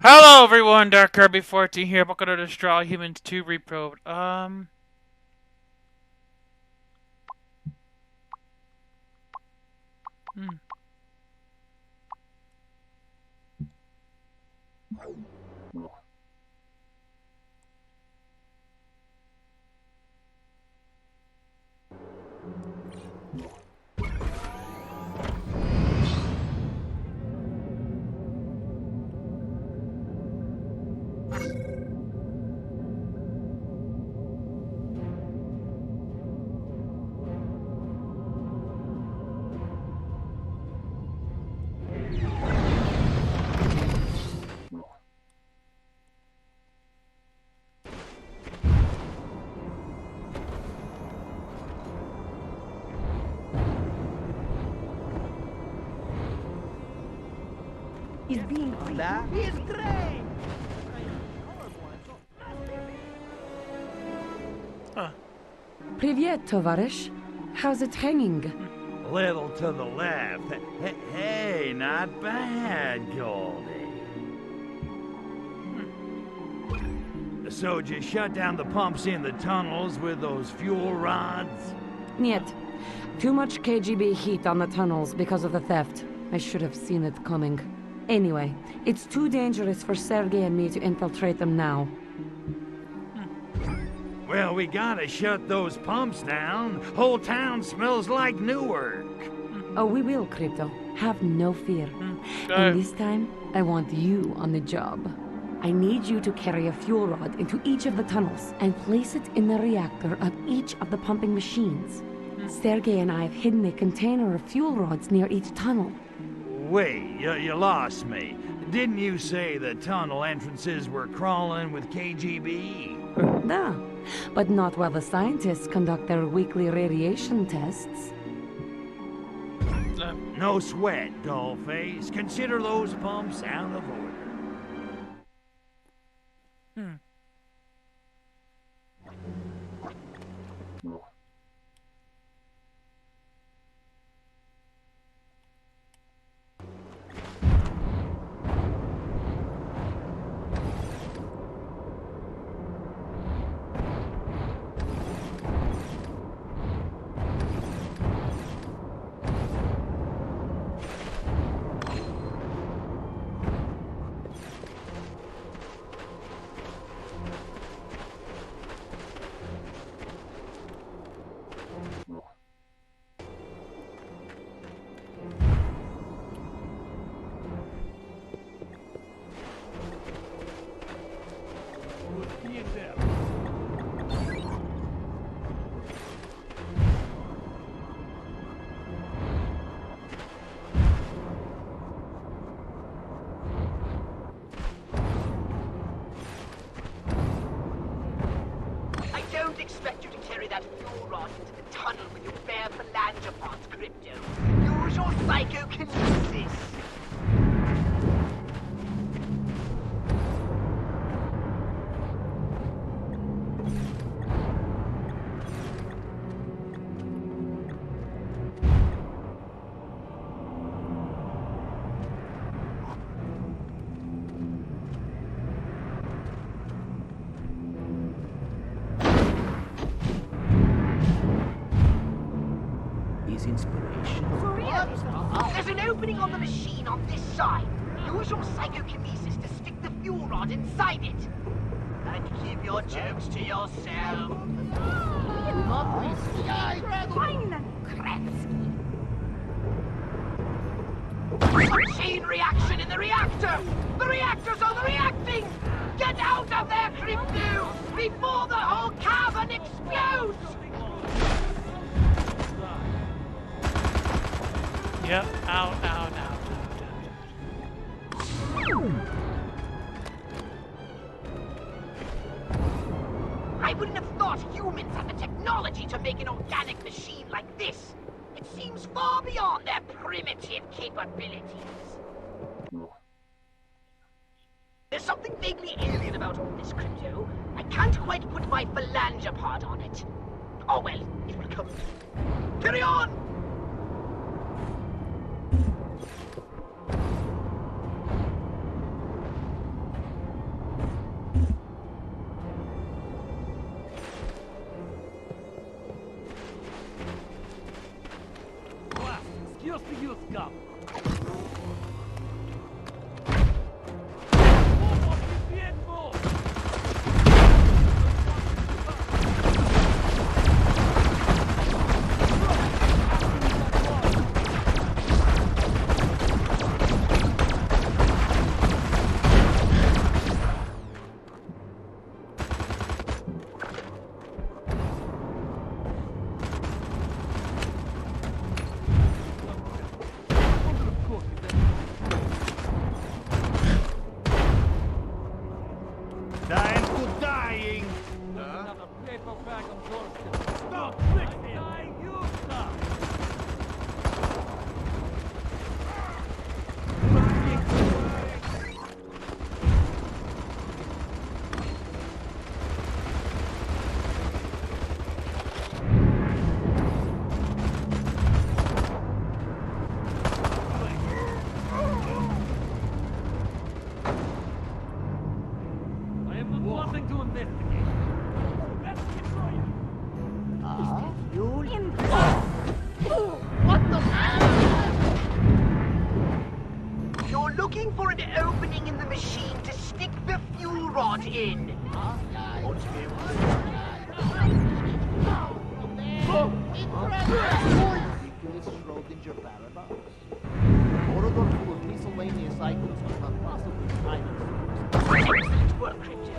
Hello everyone, Dark Kirby 14 here, welcome to Destroy Humans 2 Reprobed. Hmm. Is being That is great! Привет, товарищ. How's it hanging? Little to the left. Hey, not bad, Goldie. So just shut down the pumps in the tunnels with those fuel rods? Niet. Too much KGB heat on the tunnels because of the theft. I should have seen it coming. Anyway, it's too dangerous for Sergei and me to infiltrate them now. Well, we gotta shut those pumps down. Whole town smells like Newark. Oh, we will, Crypto. Have no fear. And this time, I want you on the job. I need you to carry a fuel rod into each of the tunnels and place it in the reactor of each of the pumping machines. Sergei and I have hidden a container of fuel rods near each tunnel. Wait, you lost me. Didn't you say the tunnel entrances were crawling with KGB? Da, but not while the scientists conduct their weekly radiation tests. No sweat, dollface. Consider those pumps out of order. I don't expect you to carry that fuel rod into the tunnel with your bare phalange parts, Crypto. Use your psychokinesis. Inspiration. There's an opening on the machine on this side. Use your psychokinesis to stick the fuel rod inside it. And keep your jokes to yourself. Chain reaction in the reactor! The reactors are reacting! Get out of there, Crypto! Before the whole cavern explodes! Yep, ow, ow, ow, I wouldn't have thought humans had the technology to make an organic machine like this. It seems far beyond their primitive capabilities. There's something vaguely alien about all this, Crypto. I can't quite put my phalange part on it. Oh well, it will come. Carry on! You're looking for an opening in the machine to stick the fuel rod in. Ridiculous Schrodinger paradox. Corridor full of miscellaneous items but not possibly items. Excellent work, Crypto.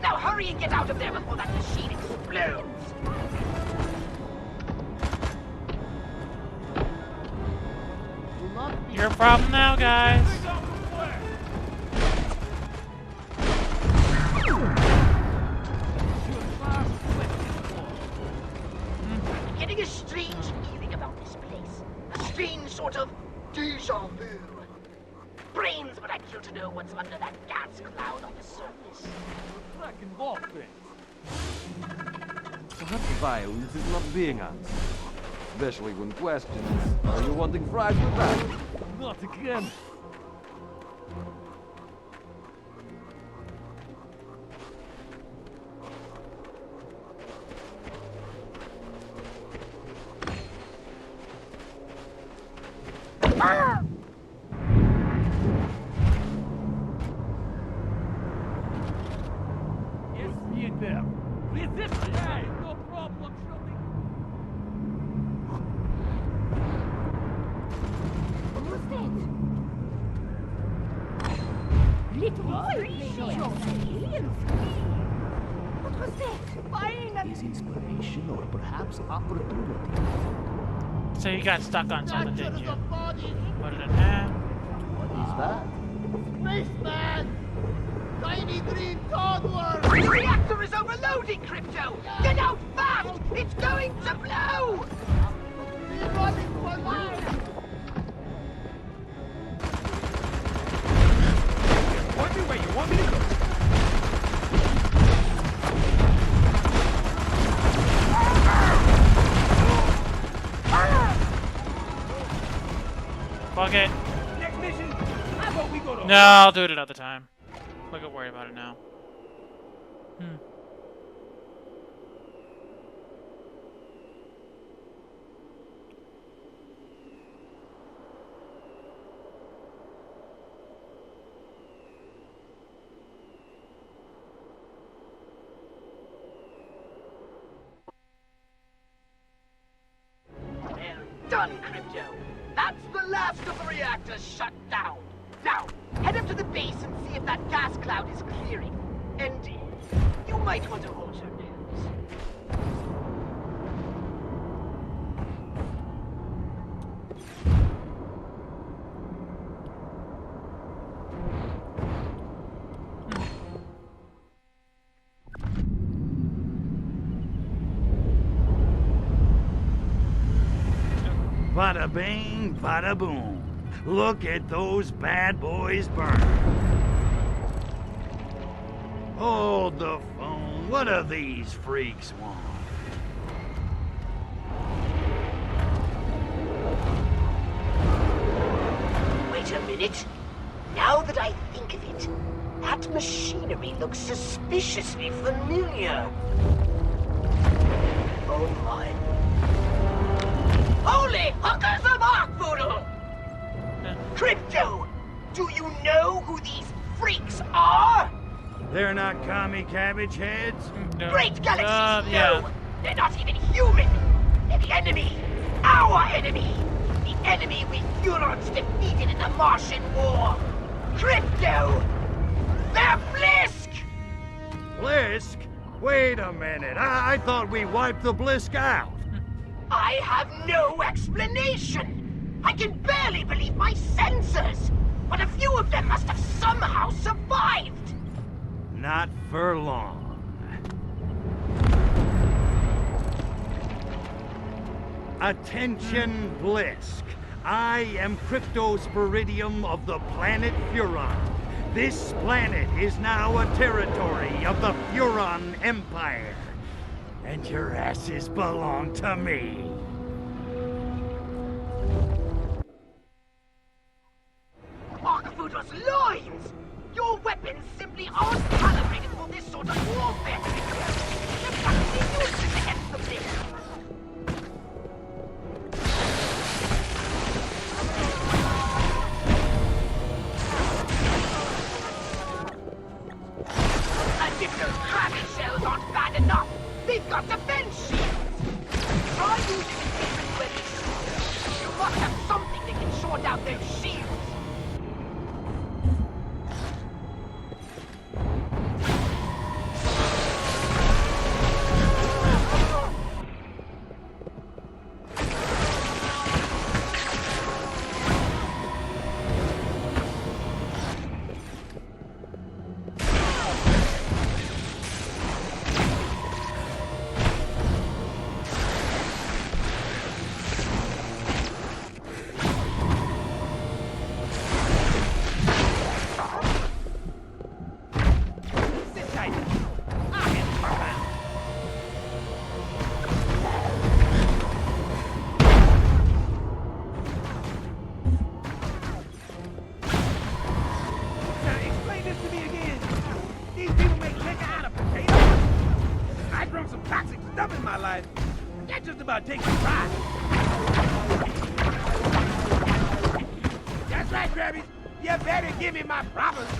Now hurry and get out of there before that machine explodes. Do not be Your problem now, guys. I'm getting a strange feeling about this place. A strange sort of deja vu. Brains would like you to know what's under that gas cloud on the surface. Perhaps violence is not being answered. Especially when questioned, are you wanting fries with that? Not again. is inspiration or perhaps opportunity. So you got stuck on something, didn't you? Put it in there. What is that? Spaceman! Tiny green toddler! The reactor is overloading, Crypto! Get out fast! It's going to blow! We're running for life! Where you want me to go? Fuck it. Next mission. How about we go to No, I'll do it another time. Look at worry about it now. Well done, Crypto. That's the last of the reactors shut down. Now, head up to the base and see if that gas cloud is clearing. And you might want to hold your nose. Bada bing, bada boom. Look at those bad boys burn. Hold the phone. What do these freaks want? Wait a minute. Now that I think of it, that machinery looks suspiciously familiar. Oh my. Holy hookers of Arkvoodle! Crypto, do you know who these freaks are? They're not commie cabbage heads? No. Great galaxies, yeah. no! They're not even human! They're the enemy! Our enemy! The enemy we Hurons defeated in the Martian War! Crypto! They're Blisk! Blisk? Wait a minute. I thought we wiped the Blisk out. I have no explanation! I can barely believe my senses! But a few of them must have somehow survived! Not for long. Attention, Blisk. I am Cryptosporidium of the planet Furon. This planet is now a territory of the Furon Empire. And your asses belong to me. Archifudos loins! Your weapons simply aren't calibrated for this sort of warfare. They're practically useless against the Blisk. And if those crabby shells aren't bad enough, they've got defense shields! Try using a different weapon. You must have something that can short out those shields. Take a ride. That's right, Grabbies. You better give me my promise.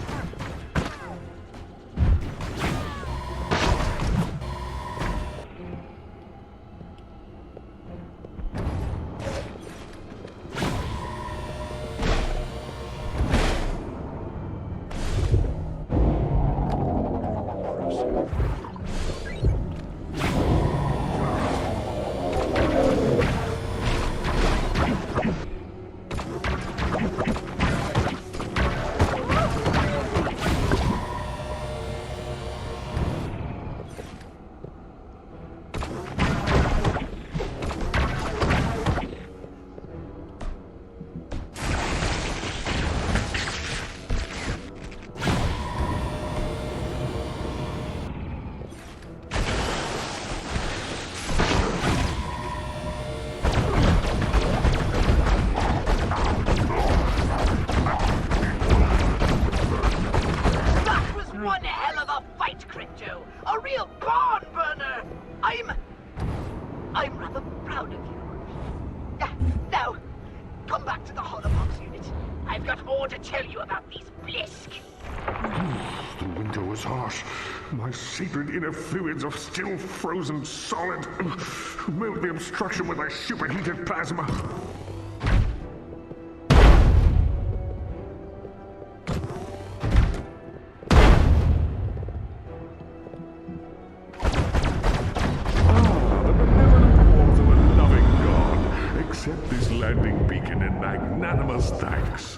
I'm rather proud of you. Now, come back to the Holobox unit. I've got more to tell you about these Blisk. The winter was harsh. My sacred inner fluids are still frozen solid. Melt the obstruction with my superheated plasma. Accept this landing beacon in magnanimous thanks.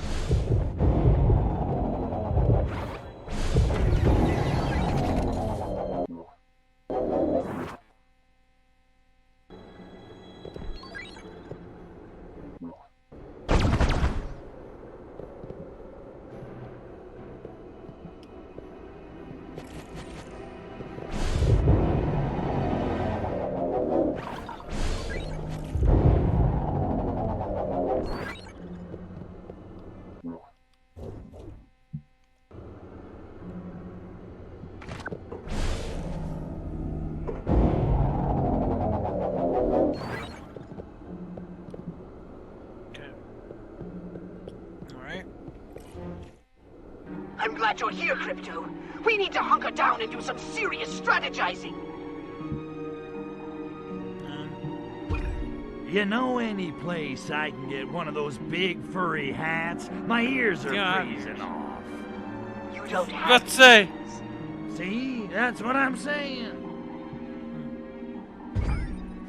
I'm glad you're here, Crypto. We need to hunker down and do some serious strategizing. You know any place I can get one of those big furry hats? My ears are freezing off. You don't have... Let's say. See? That's what I'm saying.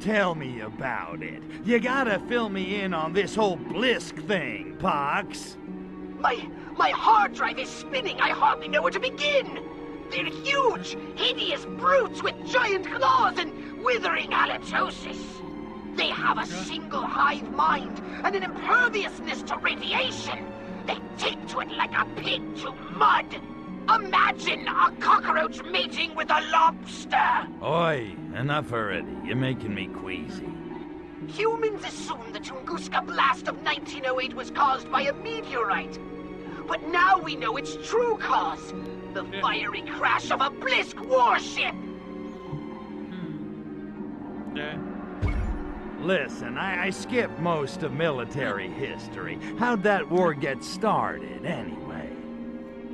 Tell me about it. You gotta fill me in on this whole Blisk thing, Pox. My hard drive is spinning. I hardly know where to begin. They're huge, hideous brutes with giant claws and withering halitosis. They have a single hive mind and an imperviousness to radiation. They take to it like a pig to mud. Imagine a cockroach mating with a lobster. Oi, enough already. You're making me queasy. Humans assumed the Tunguska blast of 1908 was caused by a meteorite. But now we know its true cause. The fiery crash of a Blisk warship. Yeah. Listen, I skipped most of military history. How'd that war get started, anyway?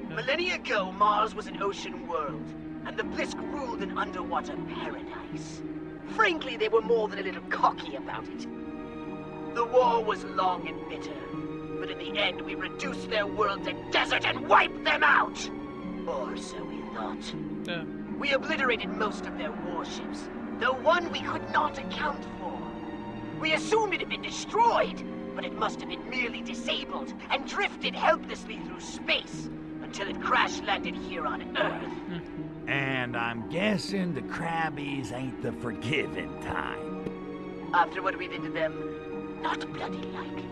Millennia ago, Mars was an ocean world, and the Blisk ruled an underwater paradise. Frankly, they were more than a little cocky about it. The war was long and bitter, but in the end we reduced their world to desert and wiped them out! Or so we thought. Yeah. We obliterated most of their warships, though one we could not account for. We assumed it had been destroyed, but it must have been merely disabled and drifted helplessly through space until it crash-landed here on Earth. And I'm guessing the Krabbies ain't the forgiving type. After what we did to them, not bloody likely.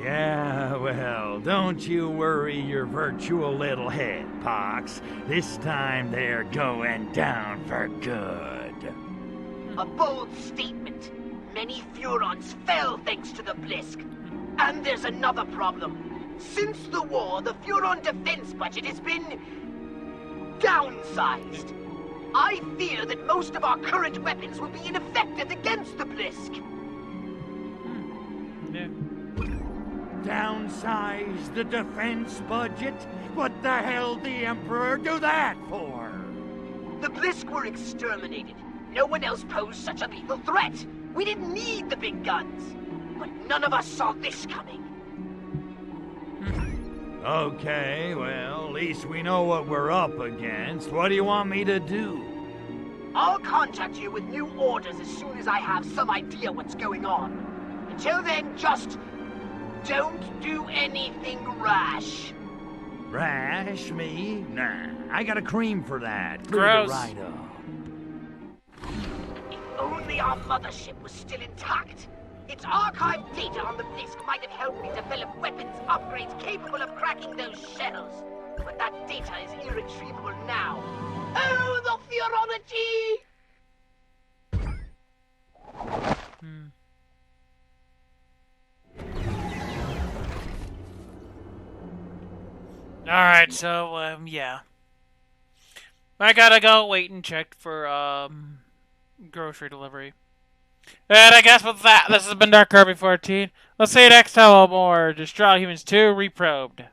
Yeah, well, don't you worry your virtual little head, Pox. This time they're going down for good. A bold statement. Many Furons fell thanks to the Blisk. And there's another problem. Since the war, the Furon defense budget has been downsized. I fear that most of our current weapons will be ineffective against the Blisk. Yeah. Downsize the defense budget? What the hell did the Emperor do that for? The Blisk were exterminated. No one else posed such a lethal threat. We didn't need the big guns. But none of us saw this coming. Okay, well, at least we know what we're up against. What do you want me to do? I'll contact you with new orders as soon as I have some idea what's going on. Until then, just don't do anything rash. Rash me? Nah, I got a cream for that. Clear Gross. it right up. If only our mothership was still intact. Its archived data on the Blisk might have helped me develop weapons upgrades capable of cracking those shells. But that data is irretrievable now. Oh, the Furonology! Alright, so, yeah. I gotta go wait and check for, grocery delivery. And I guess with that, this has been Dark Kirby 14. We'll see you next time on more Destroy Humans 2 Reprobed.